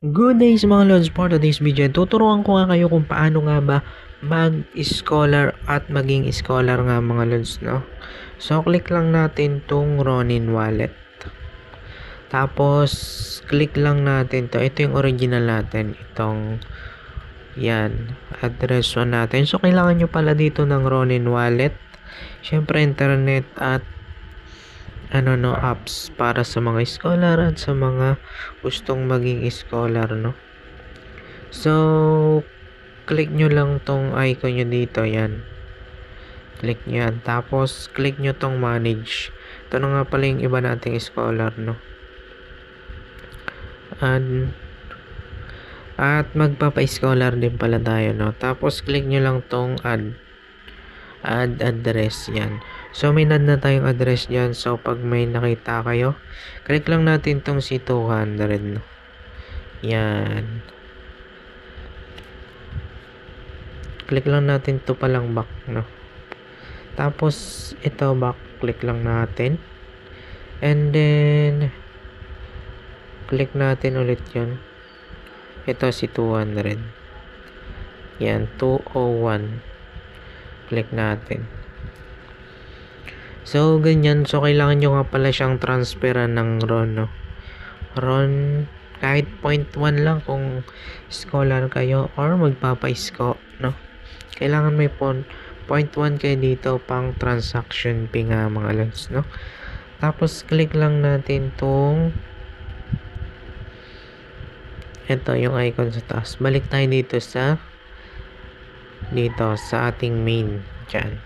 Good days mga lods, for today's video, tuturuan ko nga kayo kung paano nga ba mag-scholar at maging scholar nga mga lods, no? So, click lang natin tong Ronin wallet. Tapos, click lang natin to. Ito yung original natin. Itong, yan, address 1 natin. So, kailangan nyo pala dito ng Ronin wallet. Siyempre, internet at apps para sa mga scholar at sa mga gustong maging scholar, no? So, click nyo lang tong icon nyo dito, yan. Click nyo yan. Tapos, click nyo tong manage. Ito na nga pala yung iba nating scholar, no? At magpapa-scholar din pala tayo, no? Tapos, click nyo lang tong add address, yan. So, may add na tayong address dyan. So, pag may nakita kayo, click lang natin tong C200, no? Yan. Click lang natin to palang back, no? Tapos, ito back, click lang natin. And then, click natin ulit yun. Ito si 200. Yan, 201. Click natin. So, ganyan. So, kailangan nyo nga pala siyang transferan ng RON, no? RON, kahit 0.1 lang kung scholar kayo or magpapa-sco, no? Kailangan may 0.1 kayo dito pang transaction fee nga mga lods, no? Tapos, click lang natin tong ito yung icon sa taas. Balik tayo dito sa ating main dyan.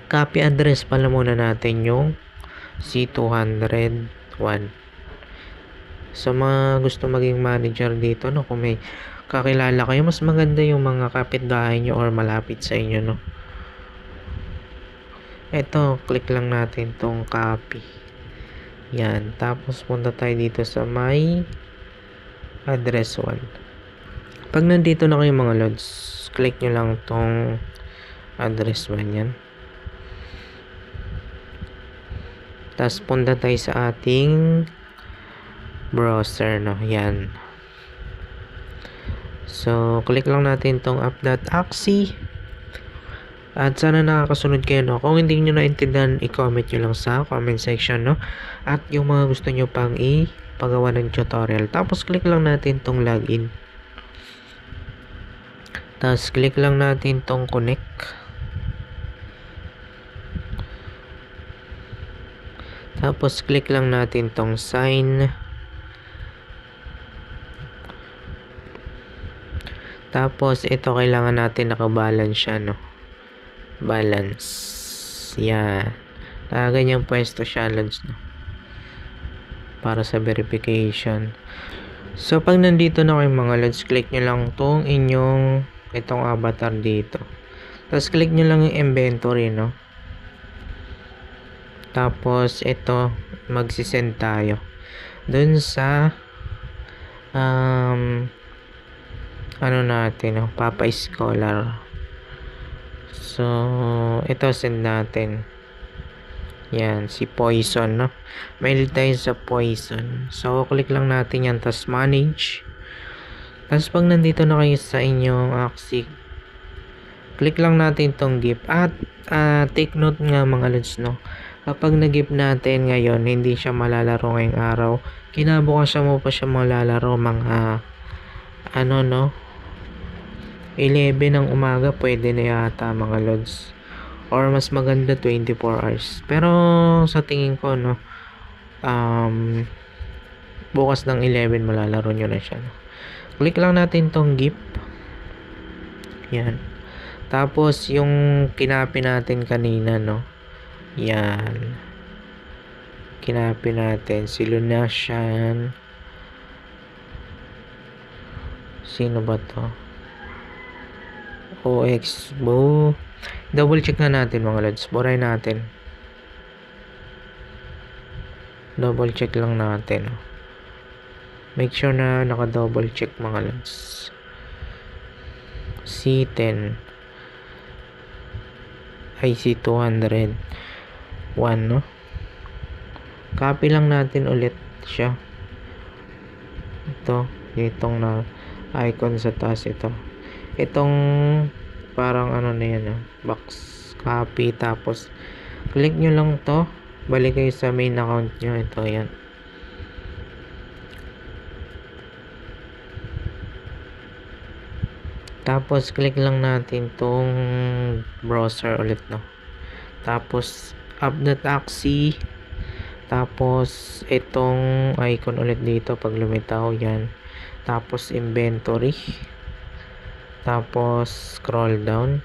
Copy address pala muna natin yung C201. So, mga gusto maging manager dito, no? Kung may kakilala kayo, mas maganda yung mga kapitbahay nyo or malapit sa inyo, no? Ito, click lang natin tong copy. Yan. Tapos, punta tayo dito sa my address 1. Pag nandito na kayo mga lods, click nyo lang tong address 1 yan. Tapos, punta tayo sa ating browser, no? Yan. So, click lang natin tong app.axie. At sana nakakasunod kayo, no? Kung hindi nyo naintindihan, i-comment nyo lang sa comment section, no? At yung mga gusto nyo pang ipagawa ng tutorial. Tapos, click lang natin tong login. Tapos, click lang natin tong connect. Tapos, click lang natin tong sign. Tapos, ito kailangan natin nakabalance siya, no? Balance. Yan. Ganyang pwesto siya, lods, no? Para sa verification. So, pag nandito na kayo mga lods, click nyo lang tong itong avatar dito. Tapos, click nyo lang yung inventory, no? Tapos, ito, magsisend tayo dun sa natin, no? Papa Scholar. So, ito send natin. Yan, si Poison, no? Mail tayo sa Poison. So, click lang natin yan, tapos manage. Tapos, pag nandito na kayo sa inyong Axie, click lang natin tong gift. At, take note nga mga lods, no? Kapag nag-gift natin ngayon, hindi siya malalaro ngayong araw. Kinabukasan mo pa siya malalaro mga 11 ng umaga, pwede na yata mga lods. Or mas maganda 24 hours. Pero sa tingin ko, no, bukas ng 11 malalaro nyo na siya, no? Click lang natin tong gift. Yan. Tapos yung kinapi natin kanina, no, yan, kinapi natin si Lunasian. Sino ba to? OX Bo. Double check na natin mga lods. Buray natin. Double check lang natin. Make sure na naka double check mga lods. C10 IC200 1, no? Copy lang natin ulit siya. Ito, itong na icon sa taas ito. Itong parang ano na yan, box copy, tapos click nyo lang to, balik kayo sa main account nyo. Ito yan. Tapos click lang natin tong browser ulit, no. Tapos app.exe, tapos itong icon ulit dito pag lumitaw yan. Tapos inventory, tapos scroll down.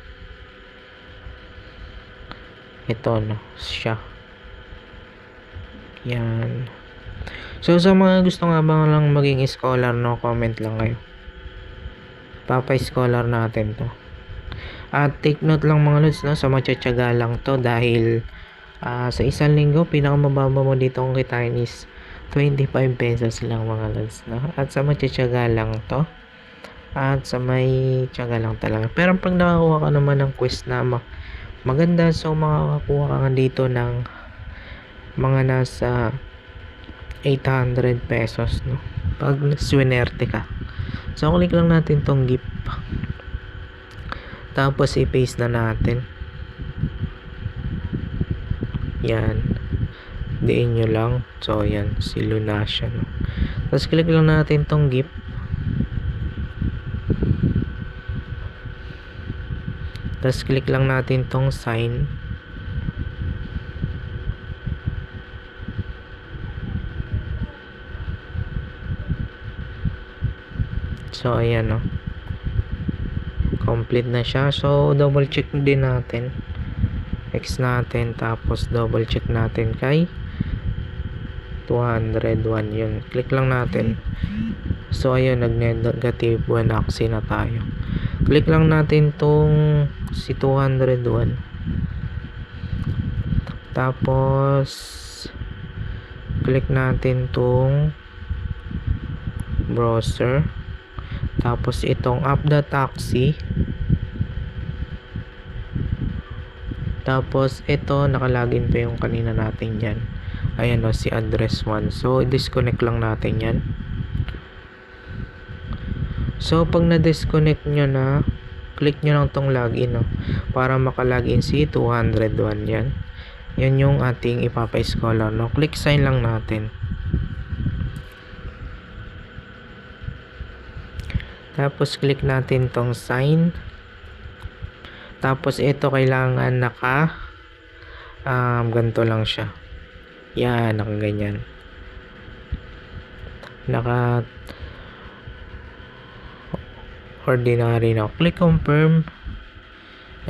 Ito, no, siya. Yan. So sa mga gusto nga ba lang maging scholar, no, comment lang kayo. Papa-scholar natin to. At take note lang mga lods, no, sa matyatsyaga lang to dahil sa isang linggo pinakamababa mo dito kung kitain is 25 pesos lang mga lods, no. At sa matyatsyaga lang to, at sa may tiyaga lang talaga. Pero pag nakakuha ka naman ng quest na maganda, so makakakuha ka nga dito ng mga nasa 800 pesos, no, pag swinerte ka. So click lang natin tong gift, tapos i-paste na natin. Yan, diin nyo lang. So yan, si Lunasia, no. Tapos click lang natin tong gift, tapos click lang natin tong sign. So ayan, no, complete na siya. So double check din natin, X natin, tapos double check natin kay 201 yun. Click lang natin. So ayun, nag-negative 1 axis na tayo. Click lang natin tong si 201, tapos click natin tong browser, tapos itong app.exe, tapos ito nakalagin pa yung kanina natin yan. Ayan, o, si address 1. So disconnect lang natin yan. So pag na-disconnect nyo na, click nyo lang tong login, no, para makalagin si 201 yan. Yan yung ating ipapa-scholar, no. Click sign lang natin. Tapos click natin tong sign. Tapos ito kailangan ganito lang siya. Yan, nakaganyan. Naka ordinary, no. Click confirm.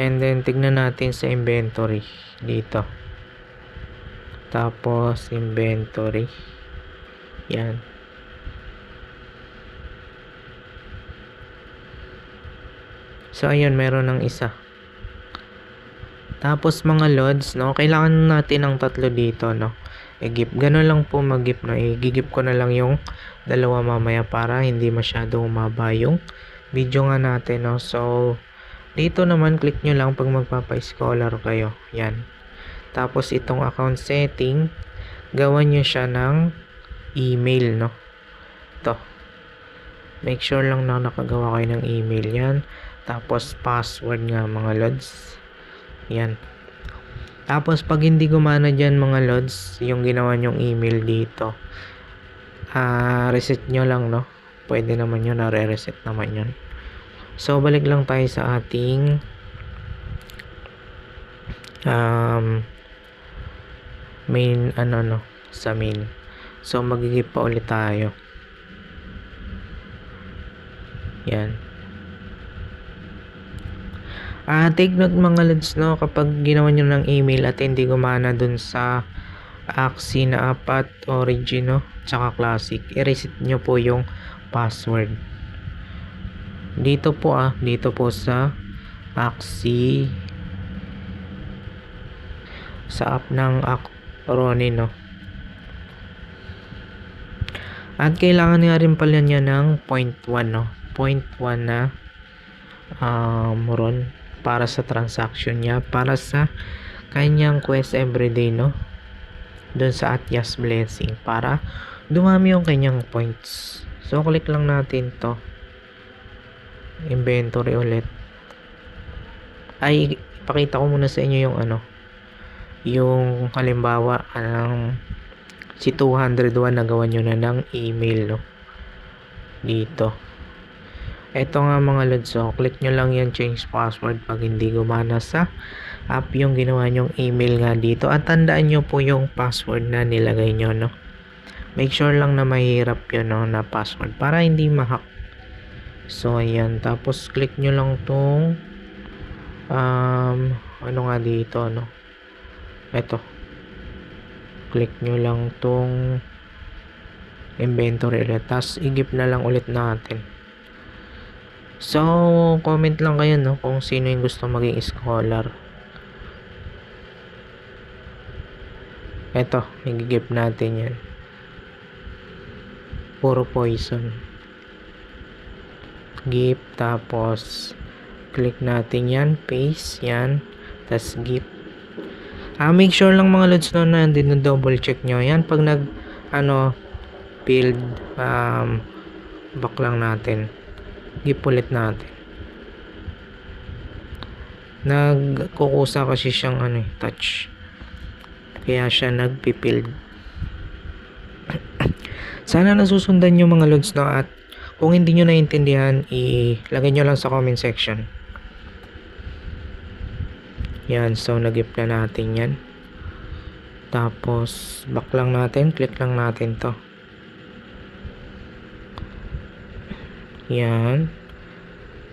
And then tignan natin sa inventory dito. Tapos inventory. Yan. So ayun, meron ng isa. Tapos mga lods, no, kailangan natin ng 3 dito, no. I-gift. Ganun lang po mag-gift, no. I-gift ko na lang yung dalawa mamaya para hindi masyadong umaba yung video nga natin, no. So dito naman click nyo lang pag magpapa-scholar kayo. Yan. Tapos itong account setting, gawan nyo siya ng email, no. Ito. Make sure lang na nakagawa kayo ng email yan. Tapos password nga mga lods. Yan. Tapos pag hindi gumana dyan mga lods, yung ginawa nyong email dito, reset nyo lang, no. Pwede naman yun, nare-reset naman yun. So balik lang tayo sa ating main, sa main. So magigip pa ulit tayo. Yan. Take note mga lods, no, kapag ginawa nyo ng email at hindi gumana dun sa Axie na apat, origin, no, tsaka classic, i-reset nyo po yung password. Dito po sa Axie, sa app ng Ronin, no. At kailangan nga rin pala niya ng 0.1, no. 0.1 na ron para sa transaction niya, para sa kanyang quest everyday, no, doon sa Atyas Blessing, para dumami yung kanyang points. So, click lang natin to. Inventory ulit. Ay, ipakita ko muna sa inyo yung yung halimbawa, si 201 nagawa nyo na ng email, no? Dito. Ito nga mga lods, so click nyo lang yan, change password pag hindi gumana sa app yung ginawa nyong email nga dito. At tandaan nyo po yung password na nilagay nyo, no? Make sure lang na mahirap yun, no, na password para hindi ma-hack. So, ayan. Tapos, click nyo lang tong ano nga dito, no? Ito. Click nyo lang tong inventory ulit. Tapos, i-give na lang ulit natin. So, comment lang kayo, no, kung sino yung gusto maging scholar. Ito, i-give natin yan. Puro poison. Give, tapos click natin yan, paste yan, tapos give. Make sure lang mga lods, no, na double check nyo yan pag nag field, back lang natin, give ulit natin. Nagkukusa kasi siyang touch, kaya siya nagpipild. Sana nasusundan nyo mga lods, no, at kung hindi nyo naintindihan, ilagay nyo lang sa comment section. Yan, so nag-give na natin yan. Tapos back lang natin, click lang natin to. Yan.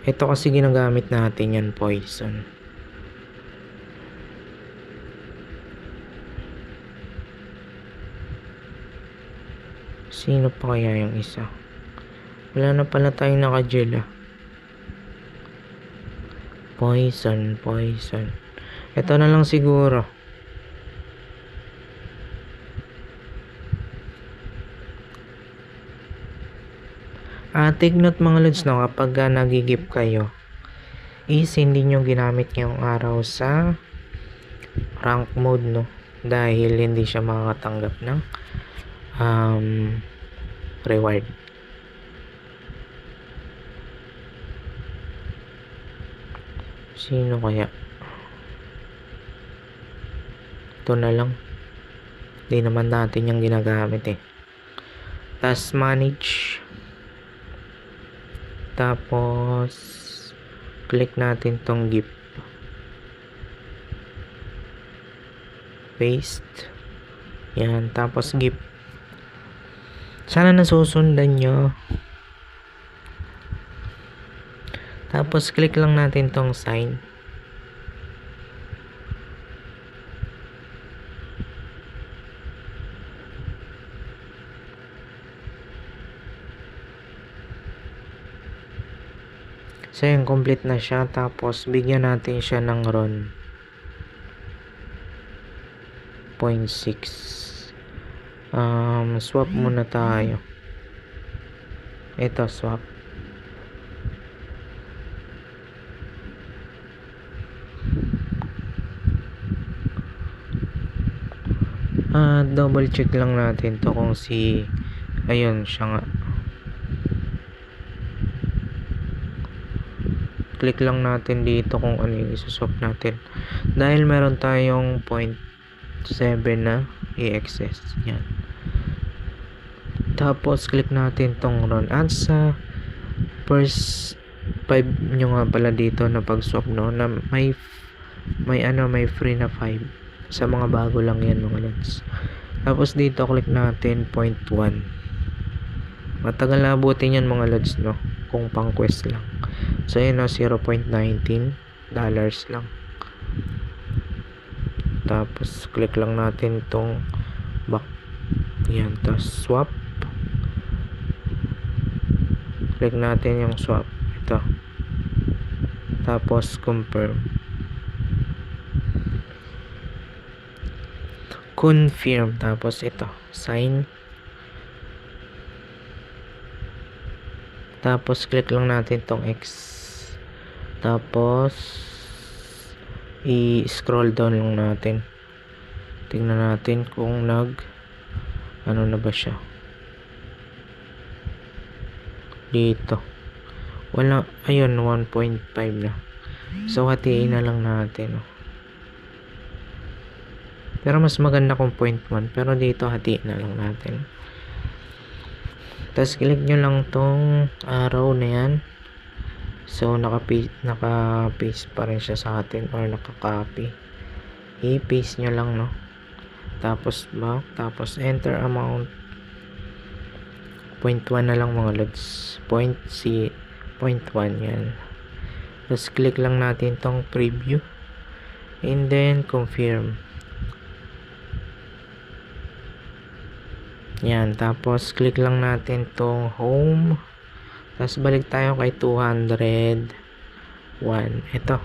Ito kasi ginagamit natin yan, poison. Sino pa kaya yung isa? Wala na pala tayong naka-gel, Poison. Ito na lang siguro. Take note mga lods, no, kapag nagigip kayo, is hindi nyo ginamit ngayong araw sa rank mode, no, dahil hindi siya makakatanggap ng reward. Sino kaya? Ito na lang. Hindi naman natin yung ginagamit, Tapos manage. Tapos click natin tong gift. Paste. Yan. Tapos gift. Sana nasusundan nyo. Tapos click lang natin tong sign. So yun, complete na siya. Tapos bigyan natin siya ng RON 0.6. Swap muna tayo. Ito, swap. Double check lang natin to kung ayun siya nga. Click lang natin dito kung ano yung isuswap natin, dahil meron tayong 0.7 na i-excess. Yan. Tapos click natin tong RON. At sa first 5 nyo nga pala dito na pag-swap, no, na may free na 5 sa mga bago lang yan mga lods. Tapos dito click natin 0.1. Matagal na abutin yan mga lods, no, kung pang quest lang. So yun, $0.19 lang. Tapos click lang natin tong back. Yan, tapos swap. Click natin yung swap. Ito. Tapos confirm. Tapos ito, sign. Tapos click lang natin tong X. Tapos i-scroll down lang natin. Tingnan natin kung ano na ba siya. dito. Wala, ayun, 1.5 na. So, hatiin na lang natin. Pero mas maganda kung 0.1. Pero dito, hatiin na lang natin. Tapos, click nyo lang tong arrow na yan. So, naka-paste pa rin siya sa atin or naka-copy. I-paste nyo lang, no? Tapos, back. Tapos, enter amount. 0.1 na lang mga lods. 0.1 yan. Tapos, click lang natin tong preview. And then, confirm. Yan. Tapos, click lang natin tong home. Tapos, balik tayo kay 201. Ito.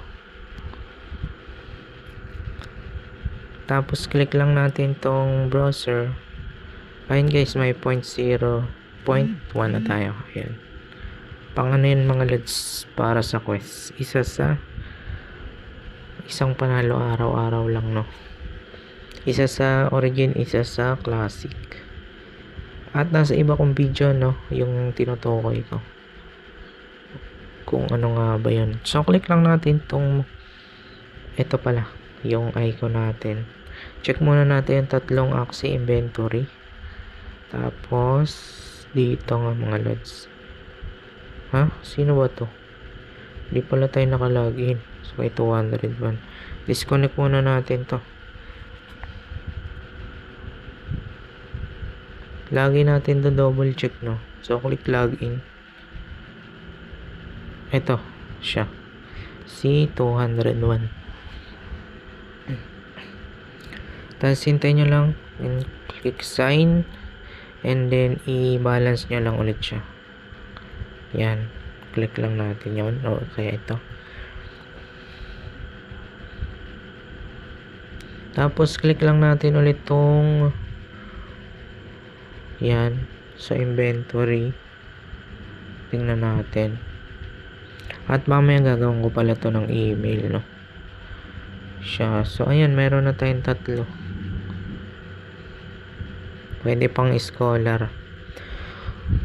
Tapos, click lang natin tong browser. Ayun guys, may 0.1 na tayo. Ayan. Pang ano yun mga lods para sa quest. Isang panalo araw-araw lang, no? Isa sa origin, isa sa classic. At nasa iba kong video, no? Yung tinutukoy ko. Kung ano nga ba yun. So, click lang natin tong ito pala. Yung icon natin. Check muna natin yung tatlong Axie inventory. Tapos, dito nga mga lods. Ha? Sino ba to? Di pala tayo nakalagin. So, kay 201. Disconnect muna natin to. Lagi natin to double check, no? So, click login. Ito, siya. Si 201. Tapos, hintayin nyo lang. And click sign. And then, i-balance nyo lang ulit siya. Yan. Click lang natin yun. O, kaya ito. Tapos, click lang natin ulit tong yan. So, inventory. Tingnan natin. At mamaya gagawin ko pala to ng email, no? Siya. So, ayan. Meron na tayong 3. Pwede pang scholar.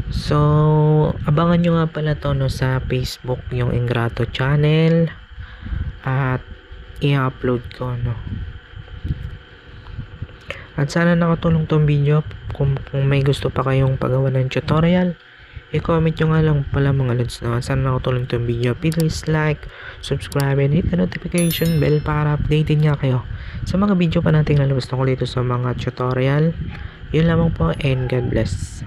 So, abangan nyo nga pala to, no, sa Facebook, yung Ingrato channel. At i-upload ko, no. At sana nakatulong tong video. Kung may gusto pa kayong pagawa ng tutorial, i-comment nyo nga lang pala mga lods, no. At sana nakatulong tong video. Please like, subscribe, and hit the notification bell para updated nga kayo sa mga video pa natin lalabas tungkol dito sa mga tutorial. Yun lamang po, and God bless.